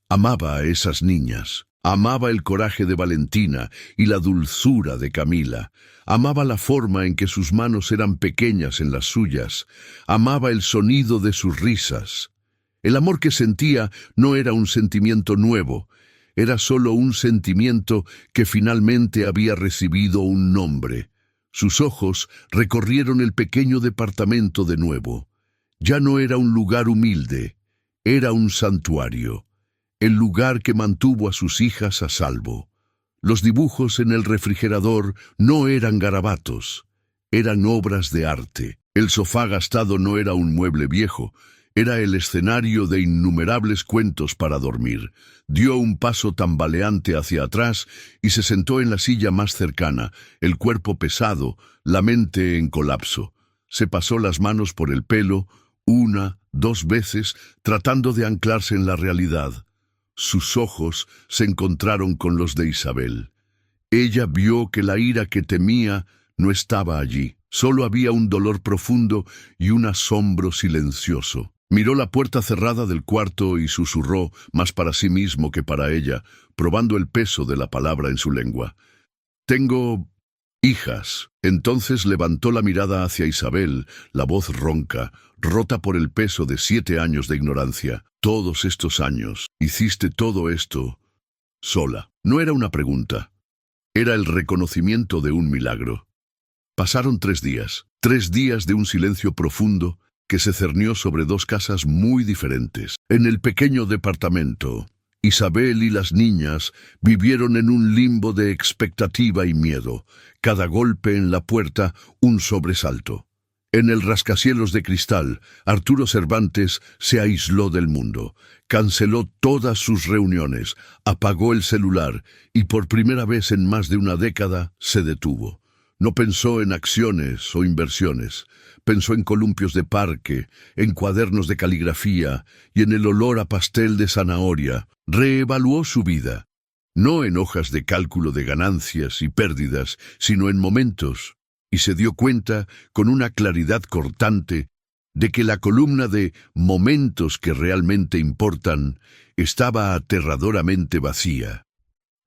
Amaba a esas niñas. Amaba el coraje de Valentina y la dulzura de Camila. Amaba la forma en que sus manos eran pequeñas en las suyas. Amaba el sonido de sus risas. El amor que sentía no era un sentimiento nuevo, era solo un sentimiento que finalmente había recibido un nombre. Sus ojos recorrieron el pequeño departamento de nuevo. Ya no era un lugar humilde, era un santuario, el lugar que mantuvo a sus hijas a salvo. Los dibujos en el refrigerador no eran garabatos, eran obras de arte. El sofá gastado no era un mueble viejo, era el escenario de innumerables cuentos para dormir. Dio un paso tambaleante hacia atrás y se sentó en la silla más cercana, el cuerpo pesado, la mente en colapso. Se pasó las manos por el pelo, 1, 2 veces, tratando de anclarse en la realidad. Sus ojos se encontraron con los de Isabel. Ella vio que la ira que temía no estaba allí. Solo había un dolor profundo y un asombro silencioso. Miró la puerta cerrada del cuarto y susurró, más para sí mismo que para ella, probando el peso de la palabra en su lengua. «Tengo hijas». Entonces levantó la mirada hacia Isabel, la voz ronca, rota por el peso de 7 años de ignorancia. «Todos estos años, hiciste todo esto sola». No era una pregunta, era el reconocimiento de un milagro. Pasaron 3 días, 3 días de un silencio profundo que se cernió sobre 2 casas muy diferentes. En el pequeño departamento, Isabel y las niñas vivieron en un limbo de expectativa y miedo. Cada golpe en la puerta, un sobresalto. En el rascacielos de cristal, Arturo Cervantes se aisló del mundo. Canceló todas sus reuniones, apagó el celular y por primera vez en más de una década se detuvo. No pensó en acciones o inversiones. Pensó en columpios de parque, en cuadernos de caligrafía y en el olor a pastel de zanahoria. Reevaluó su vida, no en hojas de cálculo de ganancias y pérdidas, sino en momentos, y se dio cuenta, con una claridad cortante, de que la columna de momentos que realmente importan estaba aterradoramente vacía.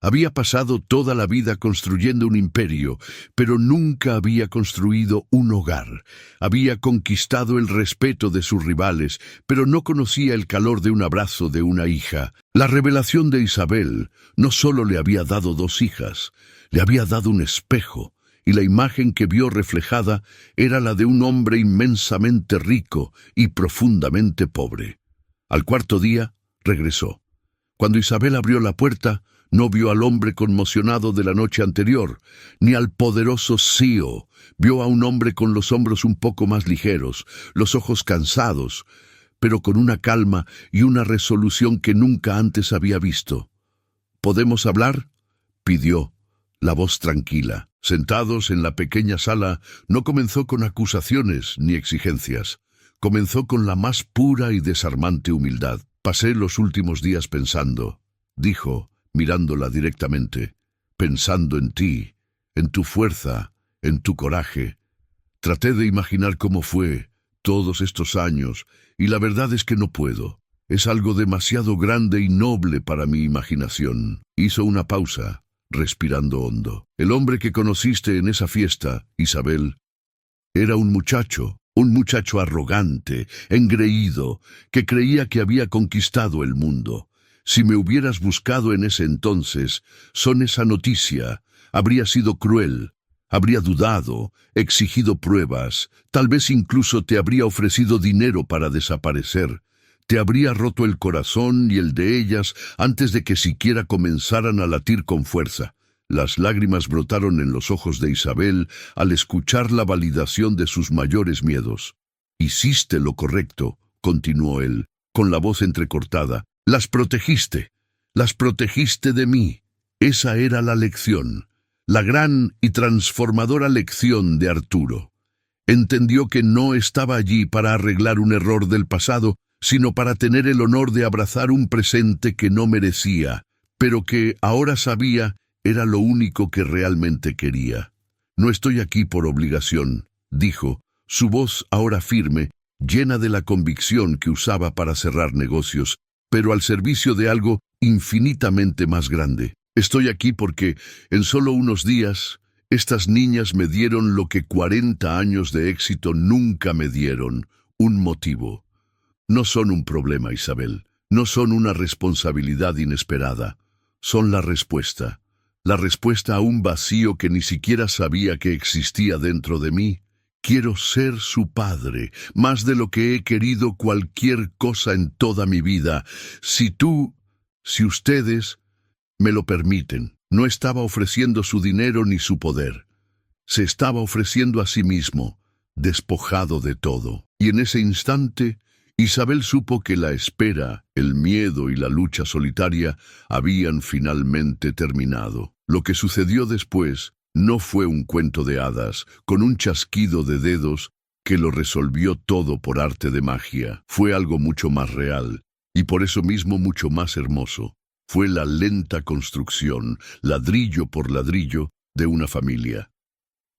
Había pasado toda la vida construyendo un imperio, pero nunca había construido un hogar. Había conquistado el respeto de sus rivales, pero no conocía el calor de un abrazo de una hija. La revelación de Isabel no solo le había dado 2 hijas, le había dado un espejo, y la imagen que vio reflejada era la de un hombre inmensamente rico y profundamente pobre. Al 4.º día, regresó. Cuando Isabel abrió la puerta, no vio al hombre conmocionado de la noche anterior, ni al poderoso CEO. Vio a un hombre con los hombros un poco más ligeros, los ojos cansados, pero con una calma y una resolución que nunca antes había visto. «¿Podemos hablar?», pidió, la voz tranquila. Sentados en la pequeña sala, no comenzó con acusaciones ni exigencias. Comenzó con la más pura y desarmante humildad. «Pasé los últimos días pensando», dijo, mirándola directamente, «pensando en ti, en tu fuerza, en tu coraje. Traté de imaginar cómo fue todos estos años, y la verdad es que no puedo. Es algo demasiado grande y noble para mi imaginación». Hizo una pausa, respirando hondo. «El hombre que conociste en esa fiesta, Isabel, era un muchacho arrogante, engreído, que creía que había conquistado el mundo. Si me hubieras buscado en ese entonces, son esa noticia, habría sido cruel. Habría dudado, exigido pruebas, tal vez incluso te habría ofrecido dinero para desaparecer. Te habría roto el corazón y el de ellas antes de que siquiera comenzaran a latir con fuerza. Las lágrimas brotaron en los ojos de Isabel al escuchar la validación de sus mayores miedos. «Hiciste lo correcto», continuó él, con la voz entrecortada. «Las protegiste de mí». Esa era la lección, la gran y transformadora lección de Arturo. Entendió que no estaba allí para arreglar un error del pasado, sino para tener el honor de abrazar un presente que no merecía, pero que ahora sabía era lo único que realmente quería. «No estoy aquí por obligación», dijo, su voz ahora firme, llena de la convicción que usaba para cerrar negocios, pero al servicio de algo infinitamente más grande. «Estoy aquí porque, en solo unos días, estas niñas me dieron lo que 40 años de éxito nunca me dieron, un motivo. No son un problema, Isabel, no son una responsabilidad inesperada, son la respuesta a un vacío que ni siquiera sabía que existía dentro de mí. Quiero ser su padre, más de lo que he querido cualquier cosa en toda mi vida. Si ustedes me lo permiten». No estaba ofreciendo su dinero ni su poder. Se estaba ofreciendo a sí mismo, despojado de todo. Y en ese instante, Isabel supo que la espera, el miedo y la lucha solitaria habían finalmente terminado. Lo que sucedió después no fue un cuento de hadas, con un chasquido de dedos que lo resolvió todo por arte de magia. Fue algo mucho más real, y por eso mismo mucho más hermoso. Fue la lenta construcción, ladrillo por ladrillo, de una familia.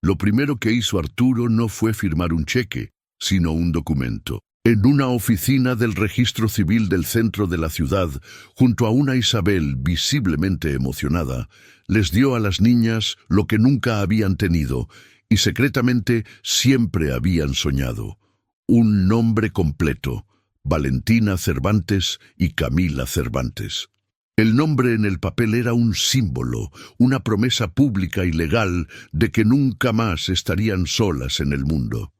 Lo primero que hizo Arturo no fue firmar un cheque, sino un documento. En una oficina del registro civil del centro de la ciudad, junto a una Isabel visiblemente emocionada, les dio a las niñas lo que nunca habían tenido y secretamente siempre habían soñado: un nombre completo: Valentina Cervantes y Camila Cervantes. El nombre en el papel era un símbolo, una promesa pública y legal de que nunca más estarían solas en el mundo.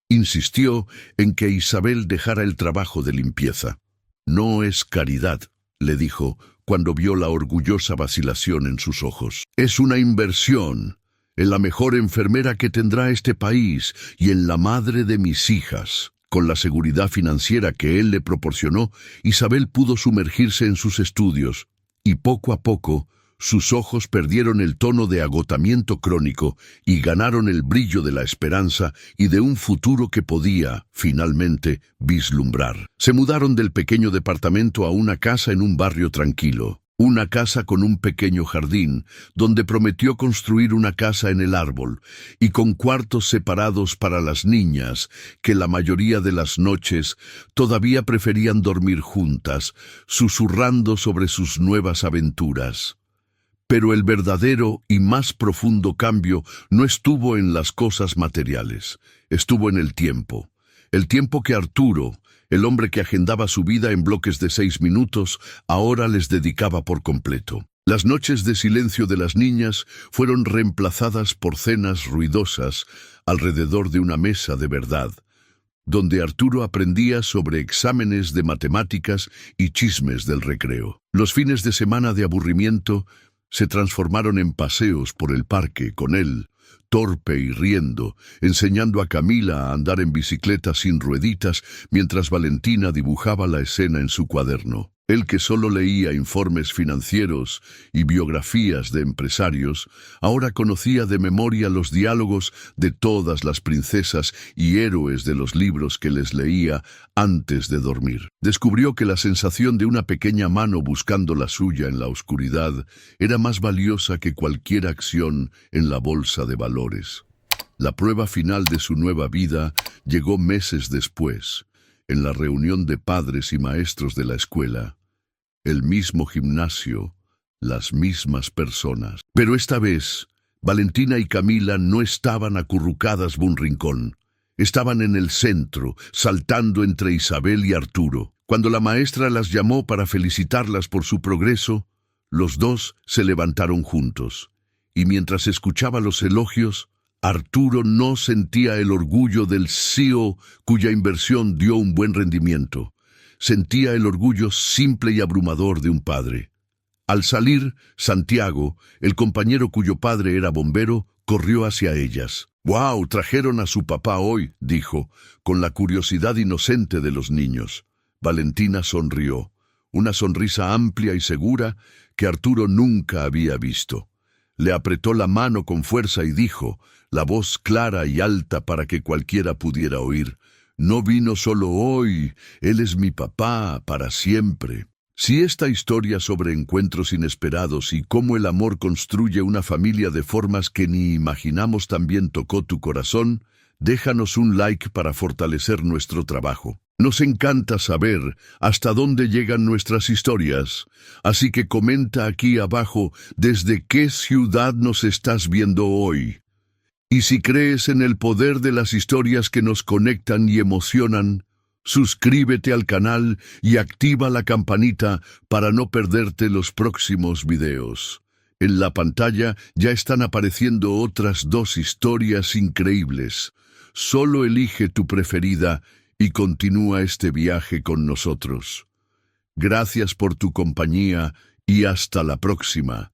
Insistió en que Isabel dejara el trabajo de limpieza. «No es caridad», le dijo, cuando vio la orgullosa vacilación en sus ojos. «Es una inversión en la mejor enfermera que tendrá este país y en la madre de mis hijas». Con la seguridad financiera que él le proporcionó, Isabel pudo sumergirse en sus estudios, y poco a poco sus ojos perdieron el tono de agotamiento crónico y ganaron el brillo de la esperanza y de un futuro que podía, finalmente, vislumbrar. Se mudaron del pequeño departamento a una casa en un barrio tranquilo. Una casa con un pequeño jardín, donde prometió construir una casa en el árbol, y con cuartos separados para las niñas, que la mayoría de las noches todavía preferían dormir juntas, susurrando sobre sus nuevas aventuras. Pero el verdadero y más profundo cambio no estuvo en las cosas materiales, estuvo en el tiempo que Arturo, el hombre que agendaba su vida en bloques de 6 minutos, ahora les dedicaba por completo. Las noches de silencio de las niñas fueron reemplazadas por cenas ruidosas alrededor de una mesa de verdad, donde Arturo aprendía sobre exámenes de matemáticas y chismes del recreo. Los fines de semana de aburrimiento se transformaron en paseos por el parque con él, torpe y riendo, enseñando a Camila a andar en bicicleta sin rueditas mientras Valentina dibujaba la escena en su cuaderno. Él, que solo leía informes financieros y biografías de empresarios, ahora conocía de memoria los diálogos de todas las princesas y héroes de los libros que les leía antes de dormir. Descubrió que la sensación de una pequeña mano buscando la suya en la oscuridad era más valiosa que cualquier acción en la bolsa de valores. La prueba final de su nueva vida llegó meses después, en la reunión de padres y maestros de la escuela. El mismo gimnasio, las mismas personas. Pero esta vez, Valentina y Camila no estaban acurrucadas en un rincón. Estaban en el centro, saltando entre Isabel y Arturo. Cuando la maestra las llamó para felicitarlas por su progreso, los dos se levantaron juntos. Y mientras escuchaba los elogios, Arturo no sentía el orgullo del CEO cuya inversión dio un buen rendimiento. Sentía el orgullo simple y abrumador de un padre. Al salir, Santiago, el compañero cuyo padre era bombero, corrió hacia ellas. «¡Wow! Trajeron a su papá hoy», dijo, con la curiosidad inocente de los niños. Valentina sonrió, una sonrisa amplia y segura que Arturo nunca había visto. Le apretó la mano con fuerza y dijo, la voz clara y alta para que cualquiera pudiera oír, «No vino solo hoy, él es mi papá para siempre». Si esta historia sobre encuentros inesperados y cómo el amor construye una familia de formas que ni imaginamos también tocó tu corazón, déjanos un like para fortalecer nuestro trabajo. Nos encanta saber hasta dónde llegan nuestras historias, así que comenta aquí abajo desde qué ciudad nos estás viendo hoy. Y si crees en el poder de las historias que nos conectan y emocionan, suscríbete al canal y activa la campanita para no perderte los próximos videos. En la pantalla ya están apareciendo otras 2 historias increíbles. Solo elige tu preferida y continúa este viaje con nosotros. Gracias por tu compañía y hasta la próxima.